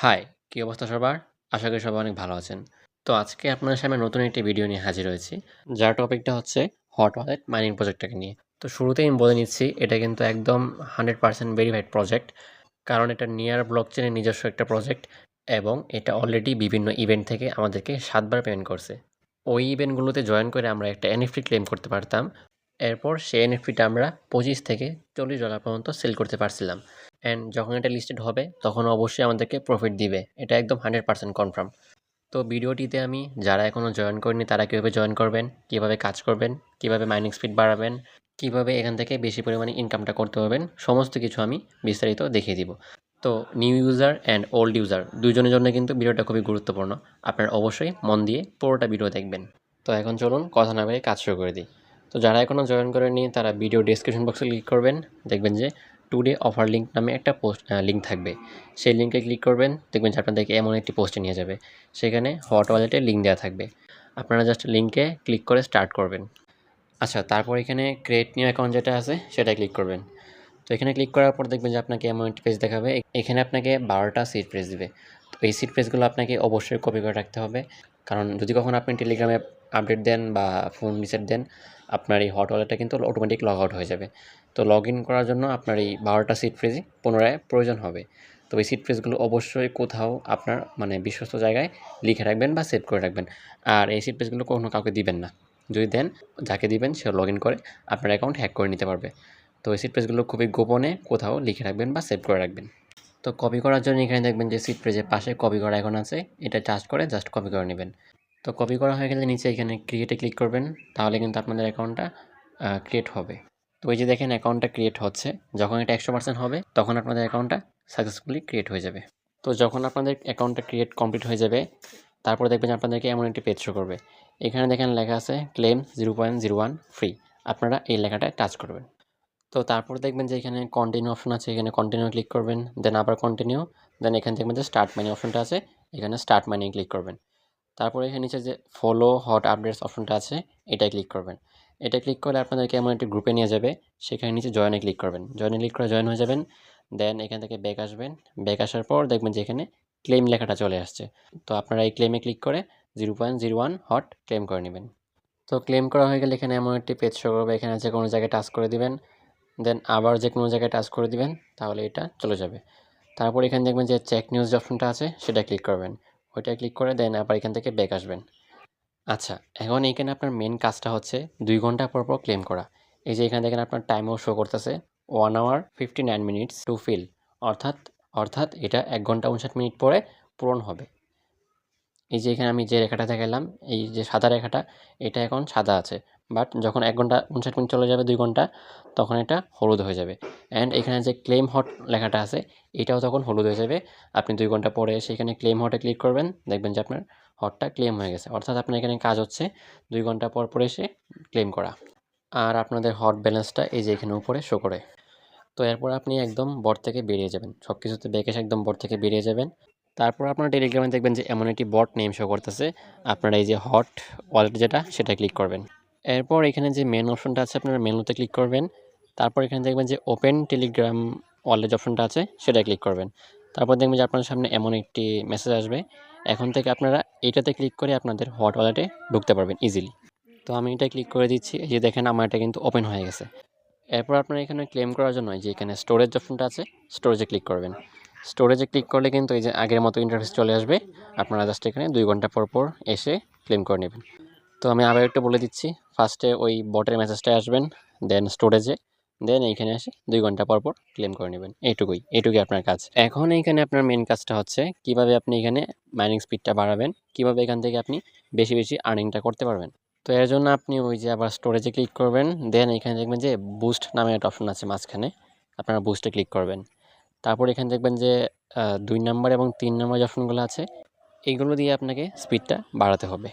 High, কী অবস্থা সবার? আশা করি সবাই অনেক ভালো আছেন। তো আজকে আপনাদের সামনে নতুন একটি ভিডিও নিয়ে হাজির হয়েছি। যার টপিকটা হচ্ছে হট ওয়ালেট মাইনিং প্রজেক্টটাকে নিয়ে। তো শুরুতেই আমি বলে নিচ্ছি এটা কিন্তু একদম 100% ভেরিফাইড প্রজেক্ট। কারণ এটা নিয়ার ব্লকচেনের নিজস্ব একটা প্রজেক্ট এবং এটা অলরেডি বিভিন্ন ইভেন্ট থেকে আমাদেরকে ৭ বার পেমেন্ট করছে। ওই ইভেন্টগুলোতে জয়েন করে আমরা একটা এনএফটি ক্লেম করতে পারতাম। এরপর সেই এনএফটিটা আমরা $25 থেকে $40 পর্যন্ত সেল করতে পারছিলাম। অ্যান্ড যখন এটা লিস্টেড হবে তখন অবশ্যই আমাদেরকে প্রফিট দিবে। এটা একদম 100% কনফার্ম। তো ভিডিওটিতে আমি যারা এখনও জয়েন করেনি তারা কীভাবে জয়েন করবেন, কীভাবে কাজ করবেন, কীভাবে মাইনিং স্পিড বাড়াবেন, কীভাবে এখান থেকে বেশি পরিমাণে ইনকামটা করতে পারবেন, সমস্ত কিছু আমি বিস্তারিত দেখিয়ে দিব। তো new user and old user দুইজনের জন্য কিন্তু ভিডিওটা খুবই গুরুত্বপূর্ণ। আপনারা অবশ্যই মন দিয়ে পুরোটা ভিডিও দেখবেন। তো এখন চলুন কথা না বলে কাজ শুরু করে দিই। তো যারা এখনও জয়েন করেনি তারা ভিডিও ডেসক্রিপশন বক্সে ক্লিক করবেন, দেখবেন যে টুডে অফার লিঙ্ক নামে একটা লিঙ্ক থাকবে। সেই লিঙ্কে ক্লিক করবেন, দেখবেন যে আপনাদেরকে এমন একটি পোস্টে নিয়ে যাবে। সেখানে হট ওয়ালেটের লিঙ্ক দেওয়া থাকবে। আপনারা জাস্ট লিঙ্কে ক্লিক করে স্টার্ট করবেন। আচ্ছা, তারপর এখানে ক্রিয়েট নিউ অ্যাকাউন্ট যেটা আছে সেটায় ক্লিক করবেন। তো এখানে ক্লিক করার পর দেখবেন যে আপনাকে এমন একটি পেজ দেখাবে। এখানে আপনাকে 12টা সিড ফ্রেজ দিবে। তো এই সিড ফ্রেজগুলো আপনাকে অবশ্যই কপি করে রাখতে হবে। কারণ যদি কখনো আপনি টেলিগ্রামে আপডেট দেন বা ফোন রিসেট দেন, আপনার এই হট ওয়ালেটটা কিন্তু অটোমেটিক লগ আউট হয়ে যাবে। তো লগ ইন করার জন্য আপনার এই 12টা সিড ফ্রেজই পুনরায় প্রয়োজন হবে। তো এই সিড ফ্রেজগুলো অবশ্যই কোথাও আপনার বিশ্বস্ত জায়গায় লিখে রাখবেন বা সেভ করে রাখবেন। আর এই সিড ফ্রেজগুলো কখনো কাউকে দিবেন না। যদি দেন, যাকে দিবেন সে লগ ইন করে আপনার অ্যাকাউন্ট হ্যাক করে নিতে পারবে। তো এই সিড ফ্রেজগুলো খুবই গোপনে কোথাও লিখে রাখবেন বা সেভ করে রাখবেন। তো কপি করার জন্য এখানে দেখবেন যে সিড ফ্রেজের পাশে কপি করা আইকন আছে, এটা টাচ করে জাস্ট কপি করে নেবেন। তো কপি করা হয়ে গেলে নিচে এখানে ক্রিয়েটে ক্লিক করবেন, তাহলে কিন্তু আপনাদের অ্যাকাউন্টটা ক্রিয়েট হবে। তো এই যে দেখেন অ্যাকাউন্টটা ক্রিয়েট হচ্ছে, যখন এটা 100% হবে তখন আপনাদের অ্যাকাউন্টটা সাকসেসফুলি ক্রিয়েট হয়ে যাবে। তো যখন আপনাদের অ্যাকাউন্টটা ক্রিয়েট কমপ্লিট হয়ে যাবে, তারপরে দেখবেন আপনাদেরকে এমন একটি পেজ শো করবে। এখানে দেখেন লেখা আছে ক্লেম 0.01 ফ্রি। আপনারা এই লেখাটায় টাচ করবেন। তো তারপর দেখবেন যে এখানে কন্টিনিউ অপশন আছে, এখানে কন্টিনিউ ক্লিক করবেন, দেন আবার কন্টিনিউ, দেন এখানে দেখবেন যে স্টার্ট মাইনিং অপশনটা আছে, এখানে স্টার্ট মাইনিং ক্লিক করবেন। তারপরে এখানে নিচে যে ফলো হট আপডেটস অপশনটা আছে, এটাই ক্লিক করবেন। এটা ক্লিক করলে আপনাদেরকে এমন একটি গ্রুপে নিয়ে যাবে, সেখানে নিচে জয়েনে ক্লিক করবেন। জয়েনে ক্লিক করে জয়েন হয়ে যাবেন, দেন এখান থেকে ব্যাক আসবেন। ব্যাক আসার পর দেখবেন যে এখানে ক্লেম লেখাটা চলে আসছে। তো আপনারা এই ক্লেমে ক্লিক করে 0.01 হট ক্লেম করে নেবেন। তো ক্লেম করা হয়ে গেলে এখানে এমন একটি পেজ শো করবে, এখানে যে কোনো জায়গায় টাচ করে দিবেন, দেন আবার যে কোনো জায়গায় টাচ করে দিবেন, তাহলে এটা চলে যাবে। তারপর এখানে দেখবেন যে চেক নিউজ যে অপশনটা আছে সেটা ক্লিক করবেন। ওইটা ক্লিক করে দেন আবার এখান থেকে ব্যাক আসবেন। আচ্ছা, এখন এইখানে আপনার মেন কাজটা হচ্ছে 2 ঘন্টা পর পর ক্লেম করা। এই যে এখানে দেখেন আপনার টাইমও শো করতেছে 1 hour 59 minutes টু ফিল। অর্থাৎ অর্থাৎ এটা 1 ঘন্টা 59 মিনিট পরে পূরণ হবে। এই যে এখানে আমি যে রেখাটা দেখালাম, এই যে সাদা রেখাটা, এটা এখন সাদা আছে। বাট যখন 1 ঘন্টা 59 মিনিট চলে যাবে, 2 ঘন্টা, তখন এটা হলুদ হয়ে যাবে। অ্যান্ড এখানে যে ক্লেম হট লেখাটা আছে, এটাও তখন হলুদ হয়ে যাবে। আপনি 2 ঘন্টা পরে এসে এখানে ক্লেম হটে ক্লিক করবেন, দেখবেন যে আপনার হটটা ক্লেম হয়ে গেছে। অর্থাৎ আপনার এখানে কাজ হচ্ছে 2 ঘন্টা পর পর এসে ক্লেম করা। আর আপনাদের হট ব্যালেন্সটা এই যে এখানে উপরে শো করে। তো এরপর আপনি একদম বট থেকে বেরিয়ে যাবেন। সব কিছুতে ব্যাক এসে একদম বট থেকে বেরিয়ে যাবেন। তারপর আপনার টেলিগ্রামে দেখবেন যে এমন একটি বট নেম শো করতেছে। আপনারা এই যে হট ওয়ালেট যেটা, সেটা ক্লিক করবেন। এরপর এখানে যে মেন অপশনটা আছে, আপনারা মেনুতে ক্লিক করবেন। তারপর এখানে দেখবেন যে ওপেন টেলিগ্রাম ওয়ালেট অপশনটা আছে, সেটা ক্লিক করবেন। তারপর দেখবেন যে আপনার সামনে এমন একটি মেসেজ আসবে। এখন থেকে আপনারা এটাতে ক্লিক করে আপনাদের হট ওয়ালেটে ঢুকতে পারবেন ইজিলি। তো আমি এটা ক্লিক করে দিচ্ছি। এই যে দেখেন আমার এটা কিন্তু ওপেন হয়ে গেছে। এরপর আপনারা এখানে ক্লেম করার জন্য যে এখানে স্টোরেজ অপশনটা আছে, স্টোরেজে ক্লিক করবেন। স্টোরেজে ক্লিক করলে কিন্তু এই যে আগের মতো ইন্টারফেস চলে আসবে। আপনারা জাস্ট এখানে 2 ঘন্টা পর পর এসে ক্লেম করে নেবেন। তো আমি আবার একটু বলে দিচ্ছি, ফার্স্টে ওই বটের মেসেজটায় আসবেন, দেন স্টোরেজে, দেন এইখানে এসে 2 ঘন্টা পর পর ক্লেম করে নেবেন। এইটুকুই আপনার কাজ। এখন এইখানে আপনার মেন কাজটা হচ্ছে কিভাবে আপনি এখানে মাইনিং স্পিডটা বাড়াবেন, কিভাবে এখান থেকে আপনি বেশি বেশি আর্নিংটা করতে পারবেন। তো এর জন্য আপনি ওই যে আবার স্টোরেজে ক্লিক করবেন, দেন এখানে দেখবেন যে বুস্ট নামে একটা অপশন আছে মাঝখানে, আপনারা বুস্টে ক্লিক করবেন। তারপর এখানে দেখবেন যে 2 নাম্বার এবং 3 নাম্বার যে অপশনগুলো আছে, এইগুলো দিয়ে আপনাকে স্পিডটা বাড়াতে হবে।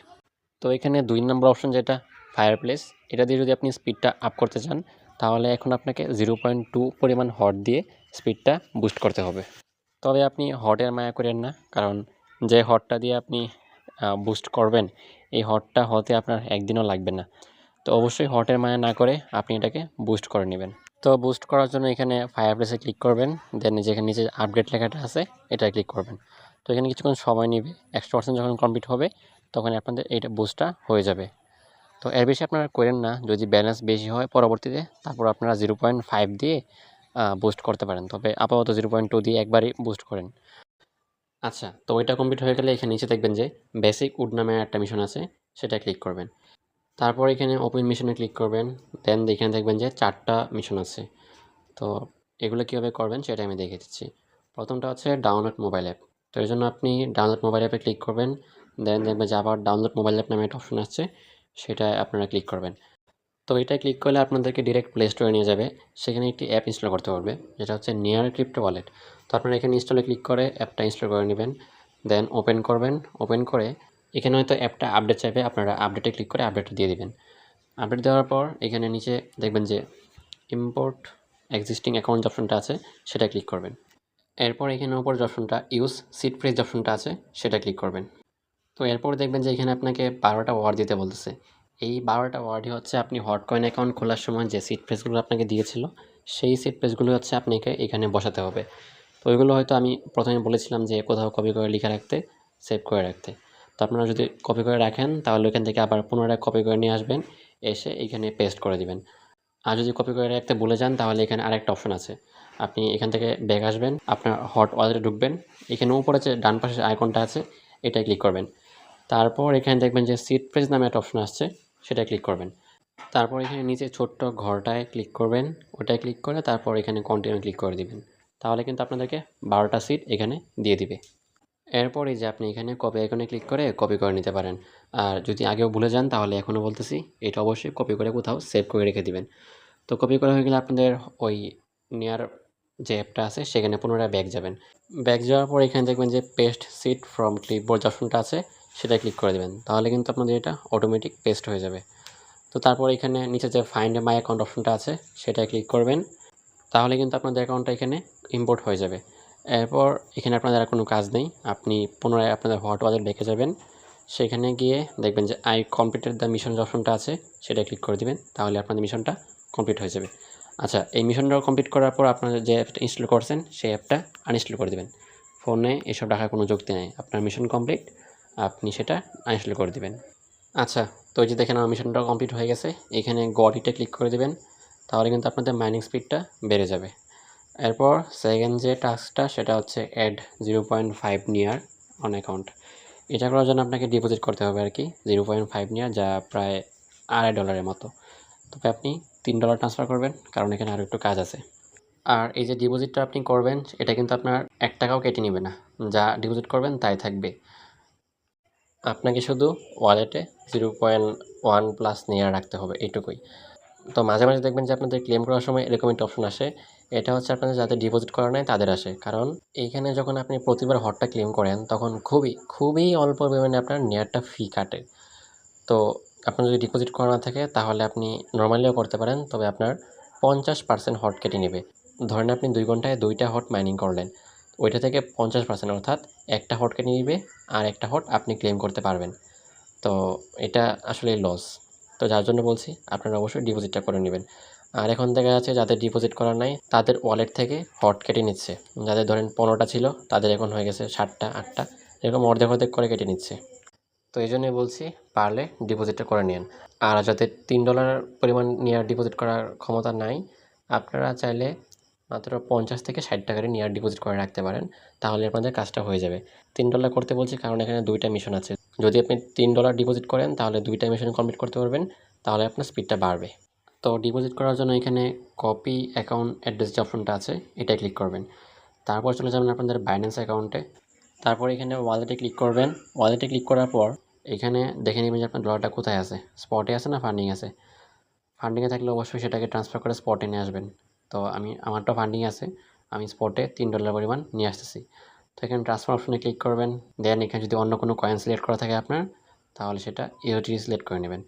তো এখানে 2 নম্বর অপশন যেটা ফায়ারপ্লেস, এটা দিয়ে যদি আপনি স্পিডটা আপ করতে চান, তাহলে এখন আপনাকে 0.2 পরিমাণ হট দিয়ে স্পিডটা বুস্ট করতে হবে। তবে আপনি হটের মায়া করেন না, কারণ যে হটটা দিয়ে আপনি বুস্ট করবেন, এই হটটা হতে আপনার একদিনও লাগবে না। তো অবশ্যই হটের মায়া না করে আপনি এটাকে বুস্ট করে নেবেন। তো বুস্ট করার জন্য এখানে ফায়ারপ্লেসে ক্লিক করবেন, দেন যেখানে নিচে আপডেট লেখাটা আছে এটা ক্লিক করবেন। তো এখানে কিছুক্ষণ সময় নেবে, 100% যখন কমপ্লিট হবে তখন আপনাদের এইটা বুস্টটা হয়ে যাবে। তো এর বেশি আপনারা করেন না, যদি ব্যালেন্স বেশি হয় পরবর্তীতে তারপর আপনারা 0.5 দিয়ে বুস্ট করতে পারেন, তবে আপাতত 0.2 দিয়ে একবারই বুস্ট করেন। আচ্ছা, তো ওইটা কমপ্লিট হয়ে গেলে এখানে নিচে দেখবেন যে বেসিক উড নামে একটা মিশন আছে, সেটা ক্লিক করবেন। তারপর এখানে ওপেন মিশনে ক্লিক করবেন, দেন এখানে দেখবেন যে 4টা মিশন আছে। তো এগুলো কীভাবে করবেন সেটা আমি দেখিয়ে দিচ্ছি। প্রথমটা হচ্ছে ডাউনলোড মোবাইল অ্যাপ। তো এর জন্য আপনি ডাউনলোড মোবাইল অ্যাপে ক্লিক করবেন, দেন দেখবেন যে আবার ডাউনলোড মোবাইল অ্যাপ নামে একটা অপশন আসছে, সেটায় আপনারা ক্লিক করবেন। তো এটায় ক্লিক করলে আপনাদেরকে ডিরেক্ট প্লে স্টোরে নিয়ে যাবে, সেখানে একটি অ্যাপ ইনস্টল করতে পারবে, যেটা হচ্ছে নিয়ার ক্রিপ্টো ওয়ালেট। তো আপনারা এখানে ইনস্টলে ক্লিক করে অ্যাপটা ইনস্টল করে নেবেন, দেন ওপেন করবেন। ওপেন করে এখানে হয়তো অ্যাপটা আপডেট চাইবে, আপনারা আপডেটে ক্লিক করে আপডেটটা দিয়ে দিবেন। আপডেট দেওয়ার পর এখানে নিচে দেখবেন যে ইম্পোর্ট এক্সিস্টিং অ্যাকাউন্ট যে অপশনটা আছে সেটা ক্লিক করবেন। এরপর এখানে উপর যে অপশনটা ইউজ সিড ফ্রেজ যে অপশনটা আছে সেটা ক্লিক করবেন। তো এরপর দেখবেন যে এখানে আপনাকে 12টা ওয়ার্ড দিতে বলতেছে। এই 12টা ওয়ার্ডই হচ্ছে আপনি হটকয়েন অ্যাকাউন্ট খোলার সময় যে সিড ফ্রেজগুলো আপনাকে দিয়েছিল, সেই সিড ফ্রেজগুলো হচ্ছে আপনাকে এখানে বসাতে হবে। তো ওইগুলো হয়তো আমি প্রথমে বলেছিলাম যে কোথাও কপি করে লিখে রাখতে, সেভ করে রাখতে। তো আপনারা যদি কপি করে রাখেন তাহলে ওইখান থেকে আবার পুনরায় কপি করে নিয়ে আসবেন, এসে এইখানে পেস্ট করে দিবেন। আর যদি কপি করে রাখতে ভুলে যান তাহলে এখানে আরেকটা অপশন আছে, আপনি এখান থেকে ব্যাক আসবেন, আপনার হট ওয়ালেটে ঢুকবেন, এখানে উপরে যে ডান পাশে আইকনটা আছে এটায় ক্লিক করবেন। তারপর এখানে দেখবেন যে সিড ফ্রেজ নামে একটা অপশন আসছে, সেটায় ক্লিক করবেন। তারপর এখানে নিচে ছোট্ট ঘরটায় ক্লিক করবেন, ওটায় ক্লিক করে তারপর এখানে কন্টিনিউ ক্লিক করে দিবেন। তাহলে কিন্তু আপনাদেরকে 12টা সিট এখানে দিয়ে দিবে। এরপর এই যে আপনি এখানে কপি আইকনে ক্লিক করে কপি করে নিতে পারেন। আর যদি আগেও ভুলে যান তাহলে এখনও বলতেছি, এটা অবশ্যই কপি করে কোথাও সেভ করে রেখে দিবেন। তো কপি করা হয়ে গেলে আপনাদের ওই নেয়ার যে অ্যাপটা আছে সেখানে পুনরায় ব্যাক যাবেন। ব্যাক যাওয়ার পর এখানে দেখবেন যে পেস্ট সিট ফ্রম ক্লিপবোর্ড যে অপশনটা আছে সেটায় ক্লিক করে দেবেন। তাহলে কিন্তু আপনাদের এটা অটোমেটিক পেস্ট হয়ে যাবে। তো তারপর এখানে নিচে যে ফাইন্ড মাই অ্যাকাউন্ট অপশনটা আছে সেটায় ক্লিক করবেন। তাহলে কিন্তু আপনাদের অ্যাকাউন্টটা এখানে ইম্পোর্ট হয়ে যাবে। এরপর এখানে আপনাদের আর কোনো কাজ নেই। আপনি পুনরায় আপনাদের হট ওয়ালেট ব্যাকে যাবেন। সেখানে গিয়ে দেখবেন যে আই কমপ্লিটেড দ্য মিশন যে অপশনটা আছে সেটায় ক্লিক করে দিবেন। তাহলে আপনাদের মিশনটা কমপ্লিট হয়ে যাবে। আচ্ছা, এই মিশনটাও কমপ্লিট করার পর আপনারা যে অ্যাপটা ইনস্টল করছেন সেই অ্যাপটা আনইনস্টল করে দিবেন। ফোনে এসব রাখার কোনো যুক্তি নেই। আপনার মিশন কমপ্লিট, আপনি সেটা আনইনস্টল করে দিবেন। আচ্ছা, তো এই যে দেখেন আমার মিশনটাও কমপ্লিট হয়ে গেছে। এখানে গট ইটে ক্লিক করে দিবেন। তাহলে কিন্তু আপনাদের মাইনিং স্পিডটা বেড়ে যাবে। এরপর সেকেন্ড যে টাস্কটা সেটা হচ্ছে অ্যাড 0.5 নিয়ার অন অ্যাকাউন্ট। এটা করার জন্য আপনাকে ডিপোজিট করতে হবে আর কি 0.5 নিয়ার, যা প্রায় $2.5 মতো। তবে আপনি $3 ট্রান্সফার করবেন, কারণ এখানে আরও একটু কাজ আছে। আর এই যে ডিপোজিটটা আপনি করবেন এটা কিন্তু আপনার $1 কেটে নেবে না, যা ডিপোজিট করবেন তাই থাকবে। আপনাকে শুধু ওয়ালেটে 0.1+ নেয়ার রাখতে হবে, এইটুকুই। তো মাঝে মাঝে দেখবেন যে আপনাদের ক্লেম করার সময় এরকম একটা অপশন আসে, এটা হচ্ছে আপনাদের যাদের ডিপোজিট করা নাই তাদের আসে। কারণ এইখানে যখন আপনি প্রতিবার হটটা ক্লেম করেন তখন খুবই খুবই অল্প পরিমাণে আপনার নেয়ারটা ফি কাটে। তো আপনার যদি ডিপোজিট করা না থাকে তাহলে আপনি নর্মালিও করতে পারেন, তবে আপনার 50% হট কেটে নেবে। ধরেন আপনি 2 ঘন্টায় 2টা হট মাইনিং করলেন, ওইটা থেকে 50% অর্থাৎ একটা হট কেটে নিবে, আর একটা হট আপনি ক্লেম করতে পারবেন। তো এটা আসলেই লস। তো যার জন্য বলছি আপনারা অবশ্যই ডিপোজিটটা করে নেবেন। আর এখন দেখা যাচ্ছে যাদের ডিপোজিট করা নাই তাদের ওয়ালেট থেকে হট কেটে নিচ্ছে। যাদের ধরেন 15টা ছিল তাদের এখন হয়ে গেছে 7টা 8টা, এরকম অর্ধেক অর্ধেক করে কেটে নিচ্ছে। তো এই জন্যই বলছি পারলে ডিপোজিটটা করে নিন। আর যাদের $3 পরিমাণ নেওয়ার ডিপোজিট করার ক্ষমতা নাই, আপনারা চাইলে মাত্র 50 থেকে 60 টাকারই নেওয়ার ডিপোজিট করে রাখতে পারেন, তাহলে আপনাদের কাজটা হয়ে যাবে। $3 করতে বলছি কারণ এখানে 2টা মিশন আছে। যদি আপনি $3 ডিপোজিট করেন তাহলে 2টা মিশন কমপ্লিট করতে পারবেন, তাহলে আপনার স্পিডটা বাড়বে। তো ডিপোজিট করার জন্য এখানে কপি অ্যাকাউন্ট অ্যাড্রেস যে অপশনটা আছে এটায় ক্লিক করবেন। তারপর চলে যাবেন আপনাদের বাইন্যান্স অ্যাকাউন্টে। তারপর এখানে ওয়ালেটে ক্লিক করবেন। ওয়ালেটে ক্লিক করার পর এখানে দেখে নেবেন যে আপনার ডলারটা কোথায় আছে, স্পটে আছে না ফান্ডিং আছে। ফান্ডিংয়ে থাকলে অবশ্যই সেটাকে ট্রান্সফার করে স্পটে নিয়ে আসবেন। তো আমারটা ফান্ডিং আছে, আমি স্পটে $3 পরিমাণ নিয়ে আসতেছি। তো এখানে ট্রান্সফার অপশনে ক্লিক করবেন, দেন এখানে যদি অন্য কোনো কয়েন সিলেক্ট করা থাকে আপনার, তাহলে সেটা ইউএসডি সিলেক্ট করে নেবেন।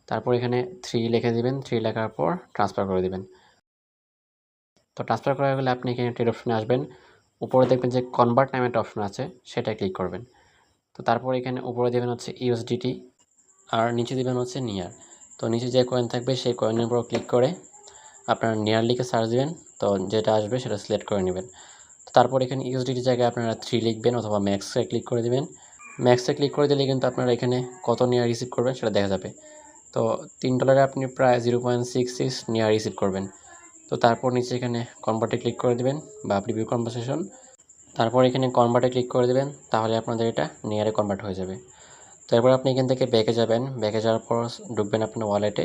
তারপর এখানে 3 লিখে দিবেন, 3 লেখার পর ট্রান্সফার করে দিবেন। তো ট্রান্সফার করা হয়ে গেলে আপনি এখানে ট্রেড অপশনে আসবেন। উপরে দেখবেন যে কনভার্ট নামে একটা অপশন আছে, সেটায় ক্লিক করবেন। তো তারপর এখানে উপরে দেবেন হচ্ছে ইউএসডিটি, আর নিচে দেবেন হচ্ছে নিয়ার। তো নিচে যে কয়েন থাকবে সেই কয়েনের উপর ক্লিক করে আপনারা নিয়ার লিখে সার্চ দিবেন, তো যেটা আসবে সেটা সিলেক্ট করে নেবেন। তারপর এখানে ইউএসডিটি জায়গায় আপনারা 3 লিখবেন অথবা ম্যাক্সে ক্লিক করে দিবেন। ম্যাক্সে ক্লিক করে দিলে কিন্তু আপনারা এখানে কত নিয়ার রিসিভ করবেন সেটা দেখা যাবে। তো $3 আপনি প্রায় 0.66 নিয়ার রিসিভ করবেন। তো তারপর নিচে এখানে কনভার্টে ক্লিক করে দিবেন বা প্রিভিউ কনভারসেশন। তারপর এখানে কনভার্টে ক্লিক করে দিবেন, তাহলে আপনাদের এটা নিয়ারে কনভার্ট হয়ে যাবে। তো এরপর আপনি এখান থেকে ব্যাকে যাবেন, ব্যাকে যাওয়ার পর ঢুকবেন আপনার ওয়ালেটে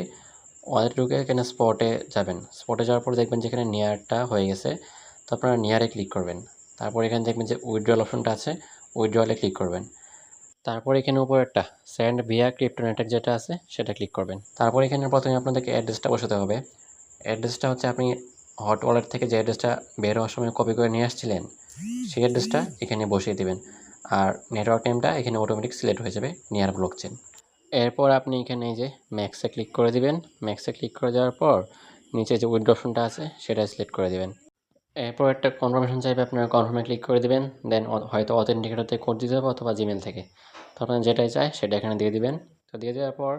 ঢুকে এখানে স্পটে যাবেন। স্পটে যাওয়ার পর দেখবেন যে এখানে নিয়ারটা হয়ে গেছে, তো আপনারা নিয়ারে ক্লিক করবেন। তারপর এখানে দেখবেন যে উইথড্রয়াল অপশনটা আছে, উইথড্রয়ালে ক্লিক করবেন। তারপর এখানে উপরে একটা সেন্ড ভিয়া ক্রিপ্টো নেটওয়ার্ক যেটা আছে সেটা ক্লিক করবেন। তারপর এখানে প্রথমে আপনাদেরকে অ্যাড্রেসটা বসাতে হবে। অ্যাড্রেসটা হচ্ছে আপনি হট ওয়ালেট থেকে যে অ্যাড্রেসটা বের হওয়ার সময় কপি করে নিয়ে আসছিলেন সেই অ্যাড্রেসটা এখানে বসিয়ে দেবেন। আর নেটওয়ার্ক নেমটা এখানে অটোমেটিক সিলেক্ট হয়ে যাবে নিয়ার ব্লকচেন। এরপর আপনি এখানে এই যে ম্যাক্সে ক্লিক করে দিবেন। ম্যাক্সে ক্লিক করে দেওয়ার পর নিচে যে উইথড্র অপশনটা আছে সেটা সিলেক্ট করে দিবেন। এরপর একটা কনফার্মেশন চাইবে, আপনারা কনফার্মে ক্লিক করে দিবেন। দেন হয়তো অথেন্টিকেটর থেকে কোড দিতে হবে অথবা জিমেল থেকে। তো আপনারা যেটাই চায় সেটা এখানে দিয়ে দিবেন। তো দিয়ে দেওয়ার পর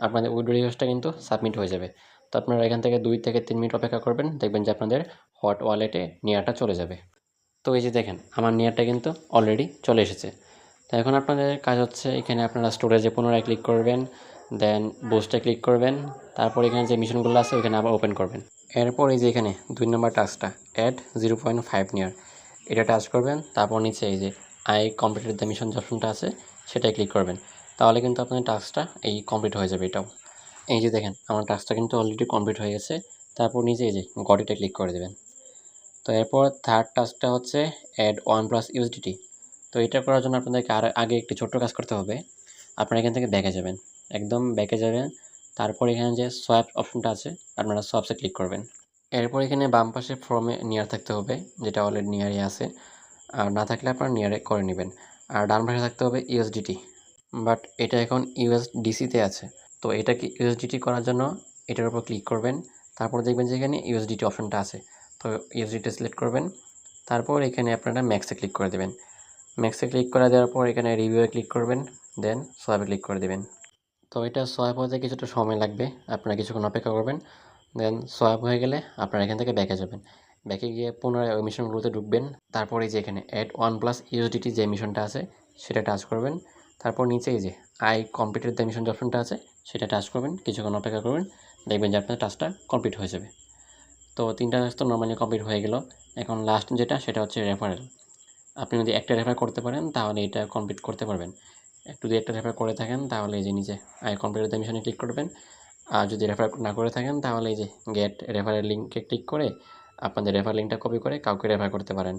আপনাদের উইথড্র রিকোয়েস্টটা কিন্তু সাবমিট হয়ে যাবে। তো আপনারা এখান থেকে 2 থেকে 3 মিনিট অপেক্ষা করবেন, দেখবেন যে আপনাদের হট ওয়ালেটে নিয়ারটা চলে যাবে। তো এই যে দেখেন আমার নিয়ারটা কিন্তু অলরেডি চলে এসেছে। তো এখন আপনাদের কাজ হচ্ছে এখানে আপনারা স্টোরেজে পুনরায় ক্লিক করবেন, দেন বুস্টে ক্লিক করবেন। তারপর এখানে যে মিশনগুলো আছে ওইখানে আবার ওপেন করবেন। এরপর এই যে এখানে 2 নম্বর টাস্কটা অ্যাড 0.5 নিয়ার এটা টাচ করবেন। তারপর নিচে এই যে আই কমপ্লিটেড দ্য মিশন যে অপশনটা আছে সেটাই ক্লিক করবেন। তাহলে কিন্তু আপনার টাস্কটা এই কমপ্লিট হয়ে যাবে এটাও। এই যে দেখেন আমার টাস্কটা কিন্তু অলরেডি কমপ্লিট হয়ে গেছে। তারপর নিচে এই যে গট ইটে ক্লিক করে দেবেন। তো এরপর থার্ড টাস্কটা হচ্ছে অ্যাড 1+ ইউএসডিটি। তো এটা করার জন্য আপনাদেরকে আগে একটি ছোট্ট কাজ করতে হবে। আপনারা এখান থেকে ব্যাকে যাবেন, একদম ব্যাকে যাবেন। তারপর এখানে যে সোয়াপ অপশনটা আছে আপনারা সোয়াপসে ক্লিক করবেন। এরপর এখানে বাম পাশে ফর্মে নিয়ার থাকতে হবে, যেটা অলরেডি নিয়ারে আছে। আর না থাকলে আপনারা নিয়ারে করে নেবেন। আর ডান পাশে থাকতে হবে ইউএসডিটি, বাট এটা এখন ইউএসডিসিতে আছে। তো এটাকে ইউএসডিটি করার জন্য এটার উপর ক্লিক করবেন। তারপর দেখবেন যে এখানে ইউএসডিটি অপশনটা আছে, তো ইউএসডিটি সিলেক্ট করবেন। তারপর এখানে আপনারা ম্যাক্সে ক্লিক করে দেবেন। ম্যাক্সে ক্লিক করে দেওয়ার পর এখানে রিভিউয়ে ক্লিক করবেন, দেন সোয়াপে ক্লিক করে দেবেন। তো এটা সোয়াপ হতে কিছুটা সময় লাগবে, আপনারা কিছুক্ষণ অপেক্ষা করবেন। দেন সোয়াপ হয়ে গেলে আপনারা এখান থেকে ব্যাকে যাবেন। ব্যাকে গিয়ে পুনরায় ওই মিশনগুলোতে ঢুকবেন। তারপর এই যে এখানে অ্যাড 1+ ইউএসডিটি যে মিশনটা আছে সেটা টাচ করবেন। তারপর নিচে এই যে আই কমপ্লিটেড দ্য মিশন যে অপশনটা আছে সেটা টাচ করবেন, কিছুক্ষণ অপেক্ষা করবেন, দেখবেন যে আপনার টাস্কটা কমপ্লিট হয়ে যাবে। তো 3টা টাস্ক তো নর্মালি কমপ্লিট হয়ে গেল। এখন লাস্ট যেটা সেটা হচ্ছে রেফারেল। আপনি যদি একটা রেফার করতে পারেন তাহলে এটা কমপ্লিট করতে পারবেন। যদি একটা রেফার করে থাকেন তাহলে এই যে নিচে আই কমপ্লিট দ্য মিশনে ক্লিক করবেন। আর যদি রেফার না করে থাকেন তাহলে এই যে গেট রেফারের লিঙ্কে ক্লিক করে আপনাদের রেফার লিঙ্কটা কপি করে কাউকে রেফার করতে পারেন।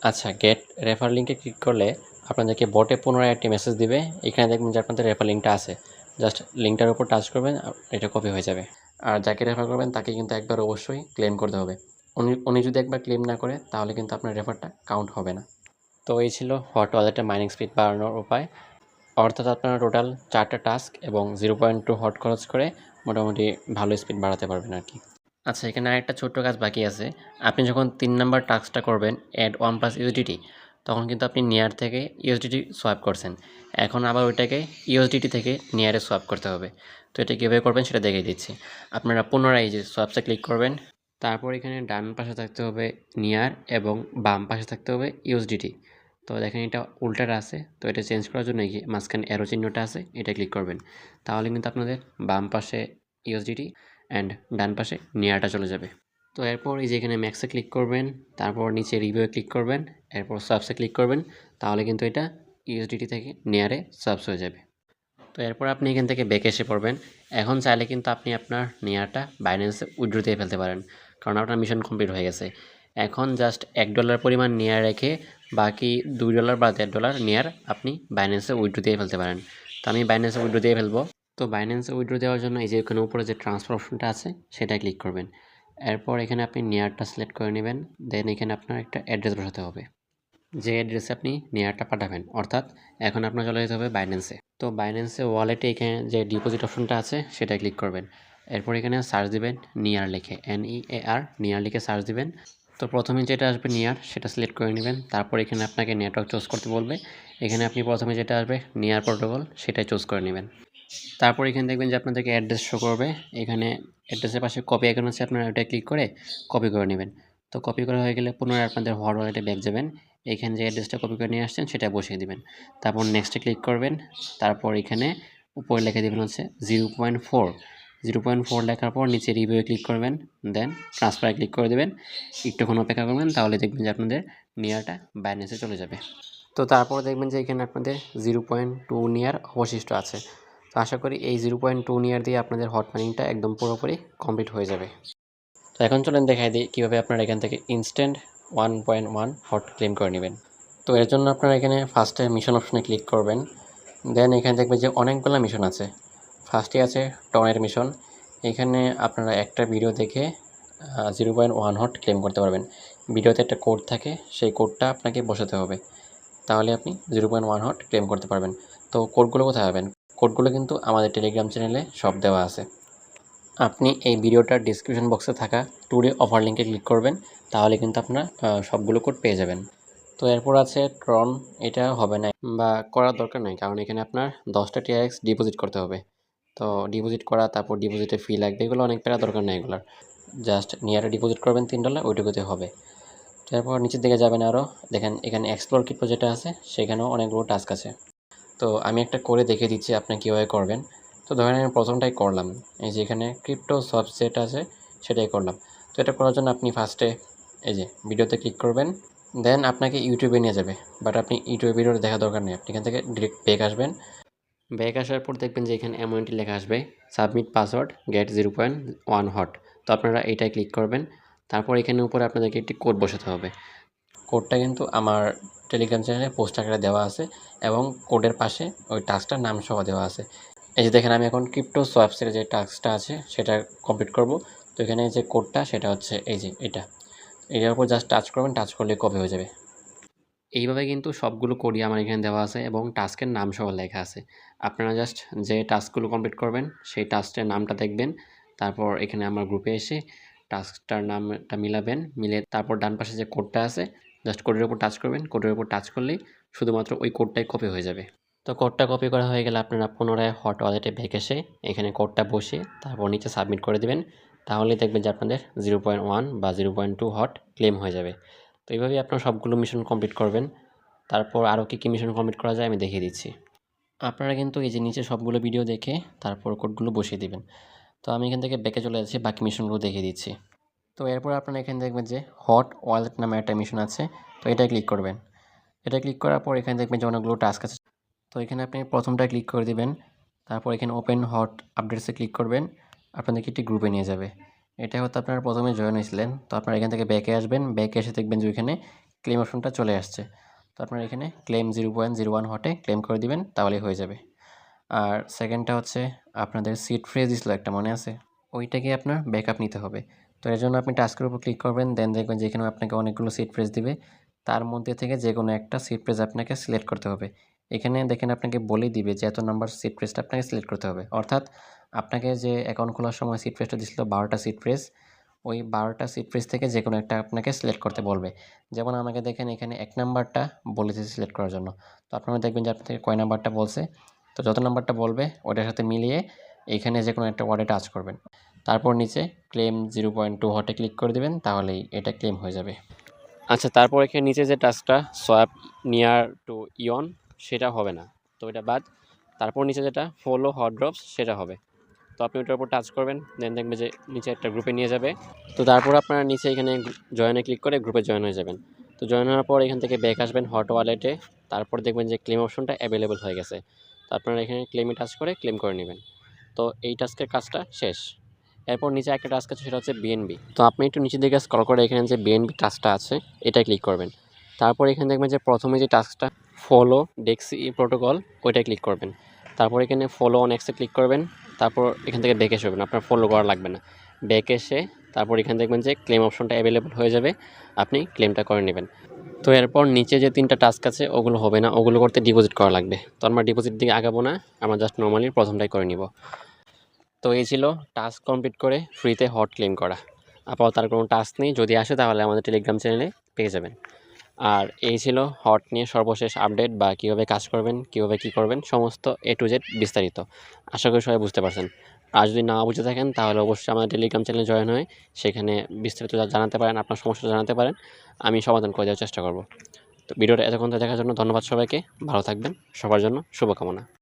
আচ্ছা, গেট রেফার লিঙ্কে ক্লিক করলে আপনাদেরকে বটে পুনরায় একটি মেসেজ দিবে। এখানে দেখবেন যে আপনাদের রেফার লিঙ্কটা আছে, জাস্ট লিঙ্কটার উপর টাচ করবেন, এটা কপি হয়ে যাবে। আর যাকে রেফার করবেন তাকে কিন্তু একবার অবশ্যই ক্লেম করতে হবে। উনি যদি একবার ক্লেম না করে তাহলে কিন্তু আপনার রেফারটা কাউন্ট হবে না। তো এই ছিল হট ওয়ালেটের মাইনিং স্পিড বাড়ানোর উপায়। অর্থাৎ আপনারা টোটাল 4টা টাস্ক এবং 0.2 হট খরচ করে মোটামুটি ভালো স্পিড বাড়াতে পারবেন আর কি। আচ্ছা, এখানে আরেকটা ছোট্ট কাজ বাকি আছে। আপনি যখন 3 নাম্বার টাস্কটা করবেন অ্যাড 1+ ইউএসডিটি, তখন কিন্তু আপনি নিয়ার থেকে ইউএসডিটি সোয়াপ করছেন। এখন আবার ওইটাকে ইউএসডিটি থেকে নিয়ারে সোয়াপ করতে হবে। তো এটা কীভাবে করবেন সেটা দেখিয়ে দিচ্ছি। আপনারা পুনরায় এই যে সোয়াপসে ক্লিক করবেন। তারপর এখানে ডান পাশে থাকতে হবে নিয়ার এবং বাম পাশে থাকতে হবে ইউএসডিটি। তো দেখেন এটা উল্টাটা আছে, তো এটা চেঞ্জ করার জন্য এই যে মাঝখানে অ্যারো চিহ্নটা আছে এটা ক্লিক করবেন। তাহলে কিন্তু আপনাদের বাম পাশে ইউএসডিটি অ্যান্ড ডান পাশে নিয়ারটা চলে যাবে। তো এরপর এই যে এখানে ম্যাক্সে ক্লিক করবেন, তারপর নিচে রিভিউয়ে ক্লিক করবেন, এরপর সাবসে ক্লিক করবেন, তাহলে কিন্তু এটা ইউএসডিটি থেকে নিয়ারে সাবস হয়ে যাবে। তো এরপর আপনি এখান থেকে ব্যাকে এসে পড়বেন। এখন চাইলে কিন্তু আপনি আপনার নিয়ারটা বাইন্যান্সে উইথড্র দিয়ে ফেলতে পারেন, কারণ আপনার মিশন কমপ্লিট হয়ে গেছে। এখন জাস্ট $1 পরিমাণ নিয়ার রেখে বাকি $2 বা $1.5 নিয়ার আপনি বাইন্যান্সে উইথড্র দিয়ে ফেলতে পারেন। তো আমি বাইন্যান্সে উইথড্র দিয়ে ফেলবো। তো বাইন্যান্সে উইথড্র দেওয়ার জন্য এই যে এখানে উপরে যে ট্রান্সফার অপশনটা আছে সেটাই ক্লিক করবেন। এরপর এখানে আপনি নিয়ারটা সিলেক্ট করে নেবেন, দেন এখানে আপনার একটা অ্যাড্রেস বসাতে হবে, যে অ্যাড্রেসে আপনি নিয়ারটা পাঠাবেন। অর্থাৎ এখন আপনার চলে যেতে হবে বাইন্যান্সে। তো বাইন্যান্সে ওয়ালেটে এখানে যে ডিপোজিট অপশনটা আছে সেটা ক্লিক করবেন। এরপর এখানে সার্চ দিবেন নিয়ার লিখে, NEAR নিয়ার লিখে সার্চ দিবেন। তো প্রথমে যেটা আসবে নিয়ার সেটা সিলেক্ট করে নেবেন। তারপর এখানে আপনাকে নেটওয়ার্ক চুজ করতে বলবে, এখানে আপনি প্রথমে যেটা আসবে নিয়ার প্রোটোকল সেটাই চুজ করে নেবেন। তারপর এখানে দেখবেন যে আপনাদেরকে অ্যাড্রেস শো করবে। এখানে অ্যাড্রেসের পাশে কপি আইকন আছে, আপনারা ওটা ক্লিক করে কপি করে নেবেন। তো কপি করা হয়ে গেলে পুনরায় আপনাদের হট ওয়ালেটে ব্যাক যাবেন। এখানে যে অ্যাড্রেসটা কপি করে নিয়ে আসছেন সেটা বসিয়ে দিবেন। তারপর নেক্সটে ক্লিক করবেন। তারপর এখানে উপরে লিখে দিবেন হচ্ছে 0.4। 0.4 লেখার পর নিচে রিভিউয়ে ক্লিক করবেন, দেন ট্রান্সফারে ক্লিক করে দেবেন। একটুক্ষণ অপেক্ষা করবেন, তাহলে দেখবেন যে আপনাদের নিয়ারটা বাইন্যান্সে চলে যাবে। তো তারপর দেখবেন যে এখানে আপনাদের 0.2 নিয়ার অবশিষ্ট আছে। তো আশা করি এই 0.2 নিয়ার দিয়ে আপনাদের হট মাইনিংটা একদম পুরোপুরি কমপ্লিট হয়ে যাবে। তো এখন চলেন দেখাই দিই কীভাবে আপনারা এখান থেকে ইনস্ট্যান্ট 1.1 হট ক্লেম করে নেবেন। তো এর জন্য আপনারা এখানে ফার্স্টে মিশন অপশনে ক্লিক করবেন। দেন এখানে দেখবেন যে অনেকগুলো মিশন আছে। ফার্স্টে আছে টনের মিশন। এখানে আপনারা একটা ভিডিও দেখে 0.1 হট ক্লেম করতে পারবেন। ভিডিওতে একটা কোড থাকে, সেই কোডটা আপনাকে বসাতে হবে, তাহলে আপনি 0.1 হট ক্লেম করতে পারবেন। তো কোডগুলো কোথায় পাবেন? কোডগুলো কিন্তু আমাদের টেলিগ্রাম চ্যানেলে সব দেওয়া আছে। আপনি এই ভিডিওটার ডিসক্রিপশন বক্সে থাকা টুডে অফার লিঙ্কে ক্লিক করবেন, তাহলে কিন্তু আপনারা সবগুলো কোড পেয়ে যাবেন। তো এরপর আছে ট্রন। এটা হবে না বা করার দরকার নেই, কারণ এখানে আপনার 10টা TRX ডিপোজিট করতে হবে। তো ডিপোজিট করা, তারপর ডিপোজিটে ফি লাগবে, এগুলো অনেক প্যারা দরকার নেই এগুলোর। জাস্ট নিয়ারে ডিপোজিট করবেন $3, ওইটুকুতে হবে। তারপর নিচের দিকে যাবেন আরও, দেখেন এখানে এক্সপ্লোর ক্রিপ্টো যেটা আছে সেখানেও অনেকগুলো টাস্ক আছে। তো আমি একটা করে দেখিয়ে দিচ্ছি আপনি কীভাবে করবেন। তো ধরেন আমি প্রথমটাই করলাম, এই যে এখানে ক্রিপ্টো সাবসেট আছে সেটাই করলাম। তো এটা করার জন্য আপনি ফার্স্টে এই যে ভিডিওতে ক্লিক করবেন, দেন আপনাকে ইউটিউবে নিয়ে যাবে। বাট আপনি ইউটিউবে ভিডিওটা দেখা দরকার নেই, আপনি এখান থেকে ডিরেক্ট ব্যাক আসবেন। ব্যাক আসার পর দেখবেন যে এখানে এমনটি লেখা আসবে, সাবমিট পাসওয়ার্ড গেট 0.1 হট। তো আপনারা এইটাই ক্লিক করবেন। তারপর এখানে উপরে আপনাদেরকে একটি কোড বসাতে হবে। কোডটা কিন্তু আমার টেলিগ্রাম চ্যানেলে পোস্ট আকারে দেওয়া আছে এবং কোডের পাশে ওই টাস্কটার নাম সহ দেওয়া আছে। এই যে দেখেন আমি এখন ক্রিপ্টো সোয়াপসের যে টাস্কটা আছে সেটা কমপ্লিট করব। তো এখানে যে কোডটা সেটা হচ্ছে এই যে এটার উপর জাস্ট টাচ করবেন, টাচ করলে কপি হয়ে যাবে। এইভাবে কিন্তু সবগুলো কোডই আমার এখানে দেওয়া আছে এবং টাস্কের নাম সহ লেখা আছে। আপনারা জাস্ট যে টাস্কগুলো কমপ্লিট করবেন সেই টাস্কের নামটা দেখবেন, তারপর এখানে আমার গ্রুপে এসে টাস্কটার নামটা মিলাবেন, মিলে তারপর ডান পাশে যে কোডটা আছে জাস্ট কোডের উপর টাচ করবেন। কোডের উপর টাচ করলেই শুধুমাত্র ওই কোডটাই কপি হয়ে যাবে। তো কোডটা কপি করা হয়ে গেলে আপনারা পুনরায় হট ওয়ালেটে ব্যাক এসে এখানে কোডটা বসিয়ে তারপর নিচে সাবমিট করে দেবেন, তাহলেই দেখবেন যে আপনাদের 0.1 বা 0.2 হট ক্লেম হয়ে যাবে। তো এইভাবেই আপনারা সবগুলো মিশন কমপ্লিট করবেন। তারপর আরও কী মিশন কমপ্লিট করা যায় আমি দেখিয়ে দিচ্ছি। আপনারা কিন্তু এই যে নিচে সবগুলো ভিডিও দেখে তারপর কোডগুলো বসিয়ে দিবেন। তো আমি এখান থেকে ব্যাকে চলে যাচ্ছি, বাকি মিশনগুলো দেখিয়ে দিচ্ছি। তো এরপর আপনারা এখানে দেখবেন যে হট ওয়ালেট নামে একটা মিশন আছে, তো এটা ক্লিক করবেন। এটা ক্লিক করার পর এখানে দেখবেন যে অনেকগুলো টাস্ক আছে। তো এখানে আপনি প্রথমটা ক্লিক করে দিবেন, তারপর এখানে ওপেন হট আপডেটসে ক্লিক করবেন, আপনাদেরকে একটি গ্রুপে নিয়ে যাবে। এটা হয়তো আপনারা প্রথমে জয়েন হয়েছিলেন, তো আপনারা এখান থেকে ব্যাকে আসবেন, ব্যাকে এসে দেখবেন যে ওইখানে ক্লেম অপশনটা চলে আসছে। তো আপনারা এখানে ক্লেম 0.01 হটে ক্লেম করে দিবেন, তাহলেই হয়ে যাবে। আর সেকেন্ডটা হচ্ছে আপনাদের সিট ফ্রেজ দিছিল একটা, মনে আছে? ওইটাকে আপনার ব্যাকআপ নিতে হবে। তো এর জন্য আপনি টাস্কের উপর ক্লিক করবেন, দেন দেখবেন যে এখানে আপনাকে অনেকগুলো সিট ফ্রেজ দিবে, তার মধ্যে থেকে যে কোনো একটা সিট ফ্রেজ আপনাকে সিলেক্ট করতে হবে। এখানে দেখেন আপনাকে বলেই দিবে যে এত নাম্বার সিট ফ্রেজটা আপনাকে সিলেক্ট করতে হবে। অর্থাৎ আপনাকে যে অ্যাকাউন্ট খোলার সময় সিট ফ্রেজটা দিছিল 12টা সিট ফ্রেজ, ওই 12টা সিট ফ্রেজ থেকে যে কোনো একটা আপনাকে সিলেক্ট করতে বলবে। যেমন আমাকে দেখেন এখানে 1 নাম্বারটা বলেছে সিলেক্ট করার জন্য। তো আপনারা দেখবেন যে আপনাকে কয় নাম্বারটা বলছে। তো যত নাম্বারটা বলবে ওটার সাথে মিলিয়ে এইখানে যে কোনো একটা ওয়ার্ডে টাচ করবেন। তারপর নিচে ক্লেম 0.2 হটে ক্লিক করে দেবেন, তাহলেই এটা ক্লেম হয়ে যাবে। আচ্ছা, তারপর এখানে নিচে যে টাস্কটা সোয়াপ নিয়ার টু ইয়ন, সেটা হবে না, তো এটা বাদ। তারপর নিচে যেটা ফলো হট ড্রপস সেটা হবে। তো আপনি ওটার উপর টাচ করবেন, দেন দেখবেন যে নিচে একটা গ্রুপে নিয়ে যাবে। তো তারপর আপনারা নিচে এখানে জয়েনে ক্লিক করে গ্রুপে জয়েন হয়ে যাবেন। তো জয়েন হওয়ার পর এখান থেকে ব্যাক আসবেন হট ওয়ালেটে, তারপর দেখবেন যে ক্লেম অপশনটা অ্যাভেলেবল হয়ে গেছে। তো আপনারা এখানে ক্লেমে টাচ করে ক্লেম করে নেবেন। তো এই টাস্কের কাজটা শেষ। এরপর নিচে একটা টাস্ক আছে, সেটা হচ্ছে বিএনবি। তো আপনি একটু নিচের দিকে স্ক্রল করে এখানে যে বিএনবি টাস্কটা আছে এটা ক্লিক করবেন। তারপর এখানে দেখবেন যে প্রথমে যে টাস্কটা ফলো ডেক্সি প্রোটোকল, ওইটা ক্লিক করবেন। তারপর এখানে ফলো অন এক্সে ক্লিক করবেন। তারপর এখান থেকে ব্যাক এসে আপনার ফলো করা লাগবে না, ব্যাক এসে তারপর এখানে দেখবেন যে ক্লেম অপশনটা অ্যাভেলেবল হয়ে যাবে, আপনি ক্লেমটা করে নেবেন। তো এরপর নিচে যে 3টা টাস্ক আছে ওগুলো হবে না, ওগুলো করতে ডিপোজিট করা লাগবে। তো আমরা ডিপোজিট দিকে আগাবো না, আমরা জাস্ট নর্মালি প্রথমটাই করে নিব। তো এই ছিল টাস্ক কমপ্লিট করে ফ্রিতে হট ক্লেম করা। আপাতত তার কোনো টাস্ক নেই, যদি আসে তাহলে আমাদের টেলিগ্রাম চ্যানেলে পেয়ে যাবেন। আর এই ছিল হট নিয়ে সর্বশেষ আপডেট বা কীভাবে কাজ করবেন, কীভাবে কী করবেন সমস্ত A to Z বিস্তারিত। আশা করি সবাই বুঝতে পারছেন। আর যদি না বুঝে থাকেন তাহলে অবশ্যই আমাদের টেলিগ্রাম চ্যানেলে জয়েন হয়ে সেখানে বিস্তারিত জানাতে পারেন, আপনার সমস্যাটা জানাতে পারেন। আমি সমাধান করে দেওয়ার চেষ্টা করব। তো ভিডিওটা এতক্ষণ দেখার জন্য ধন্যবাদ সবাইকে। ভালো থাকবেন। সবার জন্য শুভকামনা।